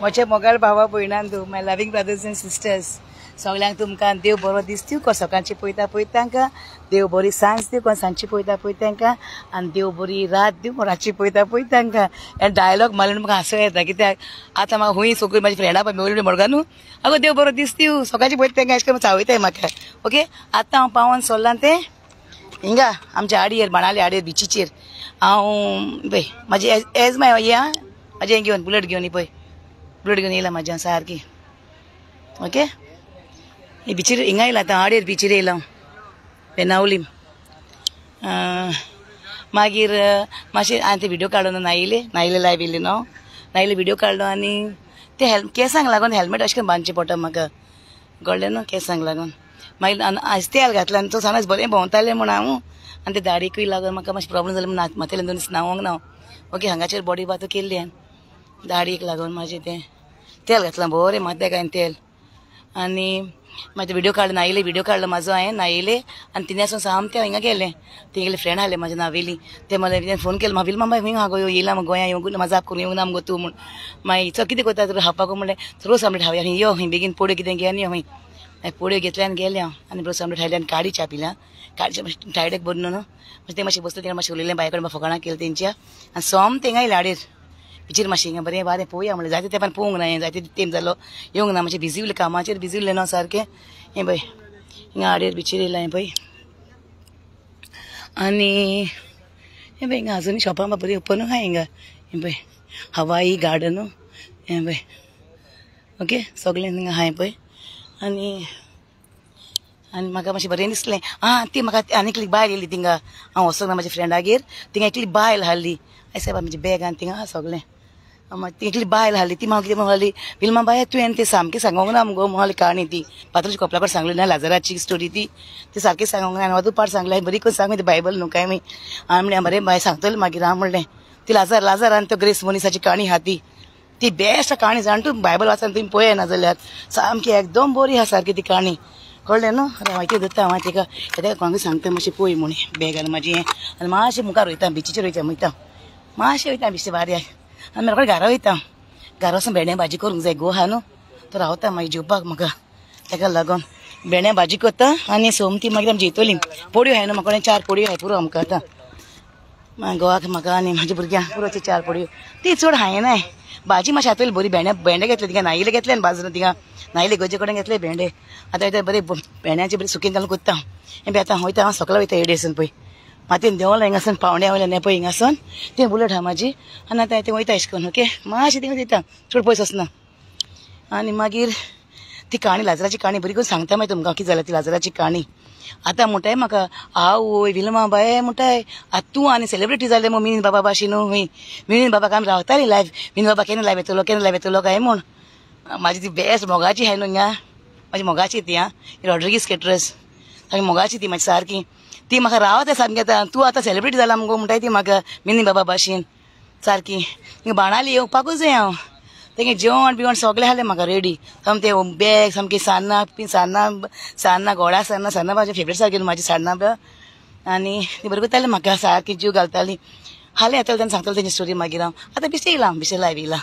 म्हजे मोगाळ भावा भयणांदू माय लविंग ब्रदर्स एंड सिस्टर्स सगळ्यांक तुमकां देव बरो दीस दिवं कोण सकाळची पळयता तांकां देव बरी सांज दिवं कोण सांजची पळयता तांकां आनी देव बरी रात दिवं कोण रातची पळयता तांकां हे डायलॉग मारले म्हाका हांसूं येता कित्याक आतां म्हाका हुंय सगळीं म्हाजी फ्रेंडां पळय मेवली म्हणगा न्हू आगो देव बरो दीस दिवं सकाळची पळयता तांकां अशें करून चावयताय म्हाका ओके आतां हांव पावोन सोल्लां तें हिंगा आमच्या आडयेर बाणाले आडयेर बिचीचेर हांव पळय म्हाजी एज माय या म्हाजें हें घेवन बुलेट घेवन पळय बुलेट घेवन येयला म्हाज्या सारकी ओके ही बिचीर हिंगा येयला आतां आडयेर बिचीर येयला बेनावलीम मागीर मातशें हांवें ते व्हिडियो काडून नायिले लायव्ह येयले न्हू नायिले व्हिडियो काडलो आनी ते केंसांक लागून हेल्मेट अशें करून बांदचें पडटा म्हाका कळ्ळें न्हू केंसांक लागून मागीर आयज तेल घातलें आनी तो सानूच बरें भोंवतालें म्हूण हांव आनी ते दाडीकूय लागून म्हाका मातशें प्रॉब्लम जालें म्हूण माथेल्यान 2 दीस न्हांवोंक ना ओके हांगाचेर बॉडी बात केल्ली हांवें दाडीक लागून म्हाजें तें तेल घातलां बरें माथ्याक हांवें तेल आनी म्हाजे व्हिडियो काडलो नायिले व्हिडियो काडलो म्हाजो हांवें नायिले आनी तिने आसून सामकें हिंगा गेलें तेंगेले फ्रेंड आसले म्हाजे नावेली ते मला फोन केलो म्हाका मामा खंय गो येयला मग गोंया येवंक मजाक करून येवंक ना मगो तूं म्हूण मागीर चल कितें करता तर हावपाक म्हणलें रोस आमलेट हांवें यो खंय बेगीन पोड्यो कितें घे आनी यो खंय मागीर पोड्यो घेतले आनी गेले हांव आनी रोस आमलेट हाडले आनी काडी च्या पिल्या काडीचे मातशें टायर्डेक बरें न्हू मातशें तें मातशें बसलें तें मातशें उलयलें बाय कडेन फकाणां केलें तेंच्या आनी सोम तेंगा येयलें आडयेर बिचीर मातशें हिंगा बरें बारें पळोवया म्हणलें जायते तेंपान पळोवंक ना हें जायते तेंप जालो येवंक ना मातशें बिजी उरलें कामाचेर बिजी उरलें न्हू सारकें हें पळय हिंगा आडयेर बिचीर येयलां हें पळय आनी हें पळय हिंगा आजुनी शॉपां बरीं ओपन आहा हिंगा हें पळय हवाई गार्डन हें पळय ओके सगळें हिंगा आहा हें पळय आनी म्हाका मातशें बरें दिसलें ती म्हाका आनी एकली बायल येयली थिंगा हांव वचोंक ना म्हाज्या फ्रेंडागेर थिंगा एकली बायल हाडली आय सायबा म्हजें बॅगान थिंगा आहा सगळें ती एकली बायल हाडली ती म्हाका कितें म्हणली विल्मा बाय तुवें तें सामकें सांगूंक ना मुगो म्हणली काणी ती पात्राच्या कपला कडेन सांगली ना लाजराची स्टोरी ती सारकें सांगूंक ना हांवें पाट सांगलें बरी करून सांग बायबल न्हू काय हांवें म्हणलें बरें बाय सांगतलें मागीर हांव म्हणलें ती लाजार आनी तो ग्रेस मोनिसाची काणी आहा ती बेस्ट काणी जाण तूं बायबल वाचून तुमी पळय ना जाल्यार सामकी एकदम बरी आहा सारकी ती काणी कळ्ळें न्हू अरे हांव कितें धरता हांव तिका येता कोणाक सांगता मातशें पळय म्हणून बॅगान म्हाजी हें आनी मातशें मुखार वयता बिचीचेर वयता मातशें वयता बिचेर बाऱ्याक आनी म्हाका घरा वयता घरा वचून भेंड्या भाजी करूंक जाय गो आहा न्हू तो रावता मागीर जेवपाक म्हाका ताका लागून भेंड्या भाजी करता आनी सोमती मागीर आमी जेयतलीं पोडयो आहाय न्हू म्हाका 4 पोडयो आहाय पुरो आमकां आतां गोवाक म्हाका आनी म्हाज्या भुरग्यांक पुरोचे 4 पोडयो ती चड हायनाय भाजी मातशें हातवली बरी भेंडे घेतले तिका नायिले घेतले आनी बाजारांत तिका नायिले गजे कडेन घेतले भेंडे आतां बरें भेंड्याचे बरें सुकेन घालून कोत्ता हें पळय आतां वयता हांव सकाळीं वयता एडेसून पळय मातयेन देंवला हिंगासून पावण्या वयल्यान हें पळय हिंगासून तें बुलेट आहा म्हाजी आनी आतां तें वयता अशें करून ओके मातशें थिंगा वयता चड पयस वचना आनी मागीर ती काणी लाजराची काणी बरी करून सांगता मागीर तुमकां कितें जाल्यार ती लाजराची काणी आतां म्हणटाय म्हाका आवय विल्मा बाय म्हणटाय आतां तूं आनी सेलिब्रिटी जालें मग मिनीन बाबा भाशेन हूंय मिनीन बाबाक आमी रावतालीं लायव्ह मिनीन बाबा केन्ना लायव्ह येतलो काय म्हूण म्हाजी ती बेस्ट मोगाची आहाय न्हू हिंगा म्हाजी मोगाची ती रॉड्रिगीस केटरस सारकी मोगाची ती म्हाजी सारकी ती म्हाका रावता सामकी आतां तूं आतां सेलिब्रिटी जाला मुगो म्हणटाय ती म्हाका मिनीन बाबा भाशेन सारकी हिंगा बाणाली येवपाकूच जाय हांव तेगे जेवण बिवण सगळें आसलें म्हाका रेडी सामकें बॅग सामकी सान्नां गोडा सान्नां म्हाजें फेवरेट सारकी म्हाजी सान्नां बी आनी ती बरें करताली म्हाका सारकी जीव घालताली हालें येतालें तेन्ना सांगतालें तेजी स्टोरी मागीर हांव आतां बिश्टें येयलां बिश्टें लायव्ह येयलां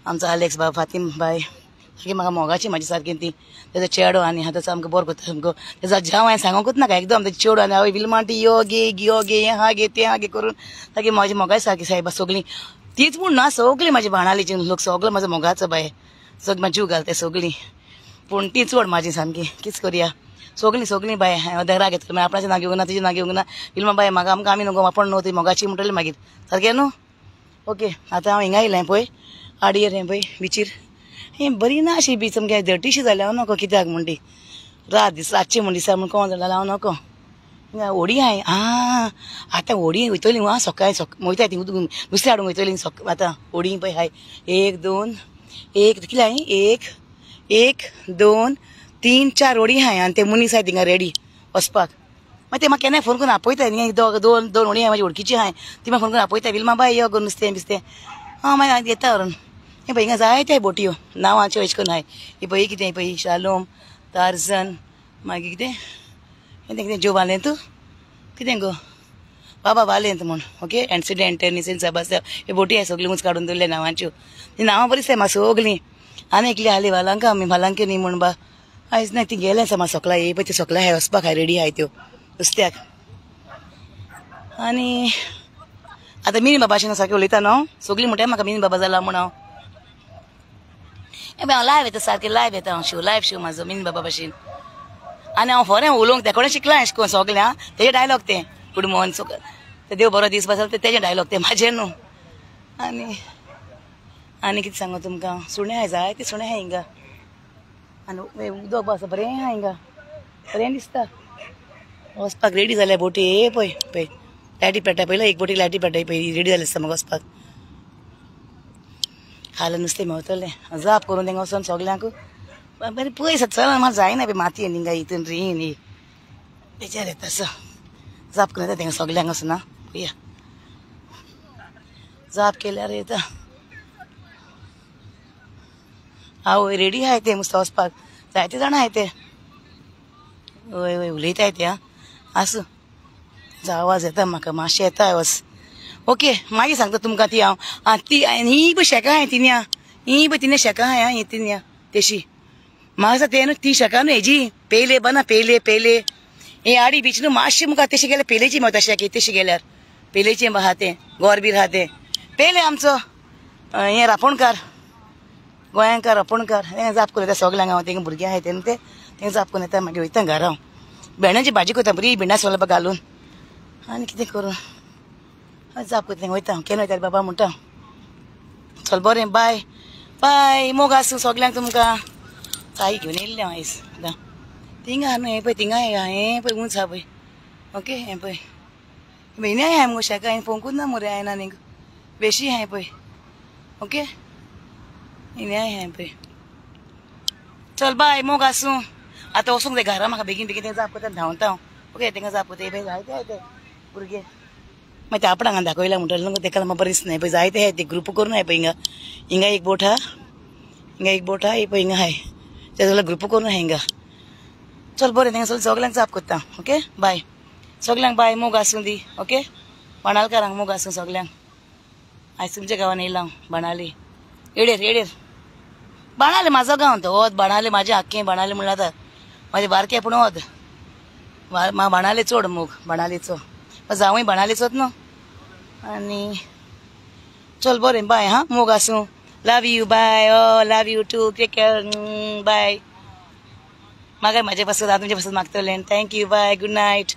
आमचो अलेक्स बाब फातीम बाय सारकी म्हाका मोगाची म्हाजी सारकी ती तेजो चेडो आनी आतां सामको बरो करता सामको तेजो जाव हांवें सांगूंकूच नाका एकदम तेजो चेडो आनी हांव विलमाटी यो गे हें हा गे तें हा गे करून सारकी म्हाजी मोगाची सारकी सायबा सगळीं तीच म्हूण ना सगळीं म्हाजी बाणालीची लोक सगळो म्हाजो मोगाचो बाय सगळीं म्हाका जीव घालताय सगळीं पूण ती चड म्हाजी सामकी कितें करया सगळीं बाय राग येतलो मागीर आपणाचें नांव घेवंक ना तिजें नांव घेवंक ना विलमा बाय म्हाका आमकां आमी न्हू आपण न्हू ती मोगाची म्हणटली मागीर सारकें न्हू ओके आतां हांव हिंगा येयलें पळय आडयेर हें पळय बिचीर हें बरी ना अशी बीच सामकी धर्टीशी जाल्या हांव नको कित्याक म्हण ती रातची म्हण दिसा म्हण कोण जाल्यार हांव नको होडी हाय आतां होडी वयतली आं सकाळीं वयता ती नुस्तें हाडूंक वयतली आतां होडी पळय हाय 1 2 1 कितले हाय 1 2 3 4 होडी हाय आनी ते मनीस हाय थिंगा रेडी वचपाक मागीर ते म्हाका केन्नाय फोन करून आपयता न्ही दोन होडी हाय म्हाजी वळखीची हाय ती म्हाका फोन करून आपयता विल्मा बाय यो गो नुस्तें बिस्तें मागीर हांव येता व्हरून हे पळय हिंगा जायते बोटयो नांवांच्यो अशें करून हाय ही पळय कितें पळय शालोम टार्झन मागीर कितें जोवालें तूं कितें गो बाबा वालेंत म्हूण ओके एक्सिडेंट निसेन सबस हे बोटी आहे सगळी मुच काडून दवरले नांवांच्यो ती नांवां बरीच आहे म्हाका सगळीं आनी एकली हाली वालांका आमी भालांक्यो न्ही म्हूण बा आयज ना ती गेलें आसा म्हाका सकाळी ये पळय ती सकाळी हाय वचपाक हाय रेडी आहाय त्यो नुस्त्याक आनी आतां मिनी बाबा अशें सारकें उलयता न्हू सगळीं म्हणटा म्हाका मिनी बाबा जाला म्हूण हांव हांव लायव्ह येता सारकें लायव्ह येता हांव शो लायव्ह शो म्हाजो मिनी बाबा भशेन आनी हांव खरें उलोवंक ते कडेन शिकलां अशें करून सगळ्यां तेजे डायलॉग ते गुड मॉर्निंग ते देव बरो दीस बसता तेजे डायलॉग ते म्हाजे न्हू आनी कितें सांगू तुमकां सुणें आहाय जाय ती सुणें आहाय हिंगा आनी उदक बस बरें आहा हिंगा बरें दिसता वचपाक रेडी जाल्या बोटी हे पळय पळय लायटी पेटाय पयला एक बोटी लायटी पेटाय पळय रेडी जालें आसता म्हाका वचपाक खालें नुस्तें मेवतलें जाप करून तेंगा वचोन सगल्यांक बरें पयस चल म्हाका जायना पळय मातयेन हिंगा हितून रीन ही तेचेर येता असो जाप करून येता तेंगा सगल्यांक वचून ना पळया जाप केल्यार येता आवय रेडी आहाय ते मुस्ता वचपाक जायते जाणां आहाय ते वय वय उलयताय ते आसूं ताजो आवाज येता म्हाका मातशें येता वच ओके मागीर सांगता तुमकां ती हांव ती ही पळय शेकां आहाय तिन्या ही पळय तिने शेकां आहाय ही तिन्या तेशी म्हाका ते न्हू ती शेकां न्हू हेजी पेले बना पेले पेले हे आडी बीच न्हू मातशें मुखार तेशी गेल्यार पेलेची मेवता शेकी तेशी गेल्यार पेलेचें आहा तें गोर बीर आहा तें पेले आमचो हे रापणकार गोंयांकार रापणकार तें जाप करून येता सगल्यांक हांव तेंगे भुरगीं आहाय ते न्हू तें जाप करून येता मागीर वयता घरा हांव भेंड्यांची भाजी करता बरी भिंडा सोलपा घालून आनी कितें करून जाप करता तेंगा वयता केन्ना वयता बाबा म्हणटा चल बरें बाय बाय मोग आसूं सगल्यांक तुमकां चाई घेवन येयल्लें हांव आयज थिंगा न्हू हें पळय थिंगा हें पळय उंच आहा पळय ओके हें पळय म्हयने हांय मुगो शेका हांवें पळोवंकूच ना मरे हांवें आनीक बेशी हांय पळय ओके हिने हांय पळय चल बाय मोग आसूं आतां वचूंक जाय घरा म्हाका बेगीन बेगीन तें जाप करता धांवता हांव ओके तेंगा जाप करता पळय जायते आहाय ते भुरगे मागीर ते आपणाक हांवें दाखयला म्हणटलें न्हू तेका म्हाका बरें दिसना पळय जायते आहाय ते ग्रुप करून हांय पळय हिंगा हिंगा एक बोट आहा हिंगा एक बोट आहा हे पळय हिंगा हाय ते जाल्यार ग्रुप करून हाय हिंगा चल बरें तेंगा सगल्यांक जाप करता ओके बाय सगल्यांक बाय मोग आसूं दी ओके बाणालकारांक मोग आसूं सगल्यांक आयज तुमच्या गांवान येयलां हांव बाणाली येडेर येडेर बाणाले म्हाजो गांव तो वोत बाणाले म्हाजें आख्खें बाणाले म्हणल्यार आतां म्हाजें बारकें पूण वोत म्हाका बाणाले चड मोग बाणालेचो जावूय बाणालेचोच न्हू आनी चल बरें बाय हा मोग आसूं love you bye love you too take care bye म्हाका म्हाजे पासून तुमचे पासून मागतलें थँक्यू बाय गुड नायट